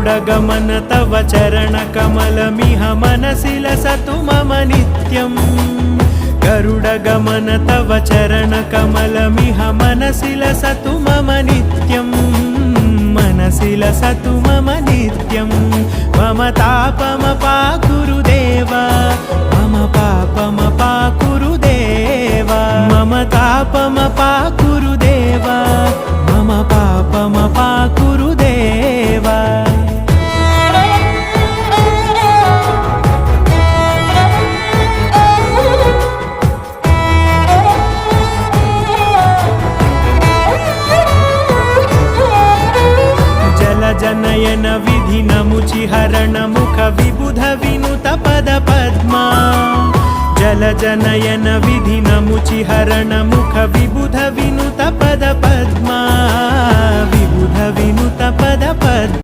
गरुडगमन तव चरणकमलमिह मनसि लसतु मम नित्यम् गरुडगमन तव चरणकमलमिह मनसि लसतु मम नित्यम् मनसि लसतु मम नित्यम् मम तापमपाकुरु देव मम पापमपाकुरु देव मम तापमपाकुरु देव मम पापमपाकुरु देव जनयन विधिनमुचिहरण मुख विबुध विनुत पद पद्मा जल जनयन विधिनमुचिहरण मुख विबुध विनुत पद पद्मा विबुध विनुत पद पद्मा